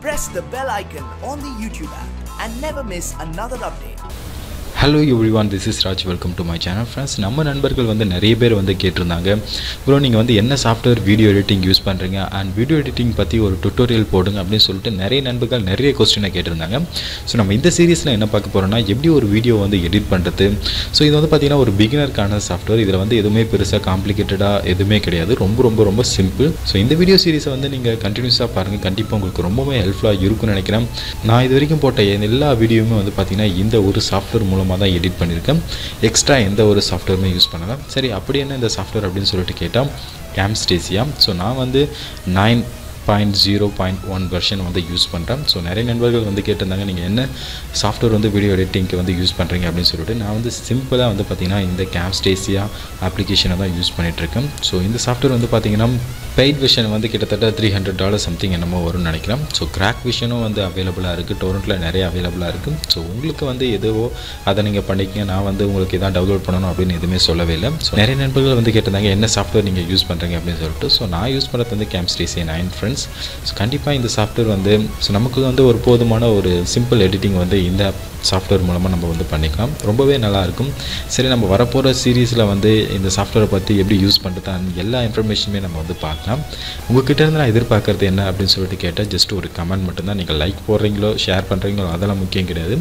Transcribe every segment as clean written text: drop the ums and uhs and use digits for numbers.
press the bell icon on the YouTube app and never miss another update. Hello everyone, this is Raj. Welcome to my channel. Friends, நம்ம நண்பர்கள் வந்து நிறைய பேர் வந்து கேட்டிருந்தாங்க, bro நீங்கள் வந்து என்ன சாஃப்ட்வேர் வீடியோ எடிட்டிங் யூஸ் பண்ணுறீங்க அண்ட் வீடியோ எடிட்டிங் பற்றி ஒரு டுட்டோரியல் போடுங்க அப்படின்னு சொல்லிட்டு நிறைய நண்பர்கள் நிறைய கொஸ்டினை கேட்டிருந்தாங்க. ஸோ நம்ம இந்த சீரீஸில் என்ன பார்க்க போகிறோம்னா, எப்படி ஒரு வீடியோ வந்து எடிட் பண்ணுறது. ஸோ இது வந்து பார்த்திங்கன்னா ஒரு பிகினருக்கான சாஃப்ட்வேர். இதில் வந்து எதுவுமே பெருசாக காம்ப்ளிகேட்டடாக எதுவுமே கிடையாது, ரொம்ப சிம்பிள். ஸோ இந்த வீடியோ சீரீஸை வந்து நீங்கள் கண்டினியூஸாக பாருங்கள், கண்டிப்பாக உங்களுக்கு ரொம்பவே ஹெல்ப்ஃபுல்லாக இருக்கும்னு நினைக்கிறேன். நான் இது வரைக்கும் போட்ட எல்லா வீடியோவுமே வந்து பார்த்திங்கன்னா இந்த ஒரு சாஃப்ட்வேர் மூலமாக தான் எடிட் பண்ணியிருக்கேன். எக்ஸ்ட்ரா எந்த ஒரு சாஃப்ட்வேருமே யூஸ் பண்ணலாம். சரி, அப்படி என்ன இந்த சாஃப்ட்வேர் அப்படின்னு சொல்லிட்டு கேட்டால் Camtasia. ஸோ நான் வந்து 9.0.1 வெர்ஷன் வந்து யூஸ் பண்ணுறேன். ஸோ நிறைய நண்பர்கள் வந்து கேட்டிருந்தாங்க, நீங்கள் என்ன சாஃப்ட்வேர் வந்து வீடியோ எடிட்டிங்க்கு வந்து யூஸ் பண்ணுறீங்க அப்படின்னு சொல்லிட்டு. நான் வந்து சிம்பிளாக வந்து பார்த்திங்கன்னா இந்த Camtasia அப்ளிகேஷனை தான் யூஸ் பண்ணிகிட்ருக்கேன். ஸோ இந்த சாஃப்ட்வேர் வந்து பார்த்திங்கன்னா பெய்ட் விஷன் வந்து கிட்டத்தட்ட $300 சம்திங் என்னமோ வரும்னு நினைக்கிறேன். ஸோ கிராக் விஷனும் வந்து அவைலபிளாக இருக்குது, டொரண்ட்டில் நிறைய அவைலபிளாக இருக்குது. ஸோ உங்களுக்கு வந்து எதுவோ அதை நீங்கள் பண்ணிக்கங்க. நான் வந்து உங்களுக்கு எதாவது டவுன்லோட் பண்ணணும் அப்படின்னு எதுவுமே சொல்லவே இல்லை. ஸோ நிறைய நண்பர்கள் வந்து கேட்டிருந்தாங்க, என்ன சாஃப்ட்வேர் நீங்கள் யூஸ் பண்ணுறீங்க அப்படின்னு சொல்லிட்டு. ஸோ நான் யூஸ் பண்ணுறது வந்து Camtasia 9 ஃப்ரெண்ட்ஸ். ஸோ கண்டிப்பாக இந்த சாஃப்ட்வேர் வந்து நமக்கு வந்து ஒரு போதுமான ஒரு சிம்பிள் எடிட்டிங் வந்து இந்த சாஃப்ட்வேர் மூலமாக நம்ம வந்து பண்ணிக்கலாம். ரொம்பவே நல்லாயிருக்கும். சரி, நம்ம வரப்போகிற சீரீஸில் வந்து இந்த சாஃப்ட்வேரை பற்றி எப்படி யூஸ் பண்ணுறது எல்லா இன்ஃபர்மேஷனுமே நம்ம வந்து பார்க்கலாம். உங்கள்கிட்ட இருந்து நான் எதிர்பார்க்குறது என்ன அப்படின்னு சொல்லிட்டு கேட்டால், ஜஸ்ட் ஒரு கமெண்ட் மட்டும்தான். நீங்கள் லைக் போடுறீங்களோ ஷேர் பண்ணுறீங்களோ அதெல்லாம் முக்கியம் கிடையாது.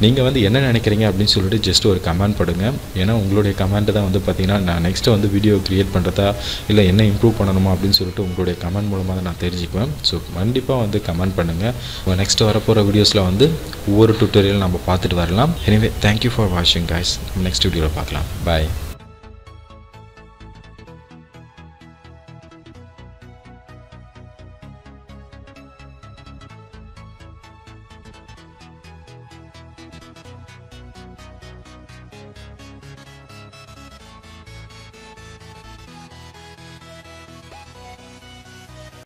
நீங்கள் வந்து என்ன நினைக்கிறீங்க அப்படின்னு சொல்லிட்டு ஜஸ்ட் ஒரு கமெண்ட் பண்ணுங்க. ஏன்னா உங்களுடைய கமெண்ட் தான் வந்து பார்த்திங்கன்னா நான் நெக்ஸ்ட்டு வந்து வீடியோ க்ரியேட் பண்ணுறதா இல்லை என்ன இம்ப்ரூவ் பண்ணணுமா அப்படின்னு சொல்லிட்டு உங்களுடைய கமெண்ட் மூலமாக தான் நான் தெரிஞ்சுக்குவேன். ஸோ கண்டிப்பாக வந்து கமெண்ட் பண்ணுங்கள். நெக்ஸ்ட்டு வரப்போகிற வீடியோஸில் வந்து ஒவ்வொரு டுட்டோரியல் நம்ம பார்த்துட்டு வரலாம். எனிவே, தேங்க்யூ ஃபார் வாட்சிங் கைஸ். நம்ம நெக்ஸ்ட் வீடியோவில் பார்க்கலாம். பாய்.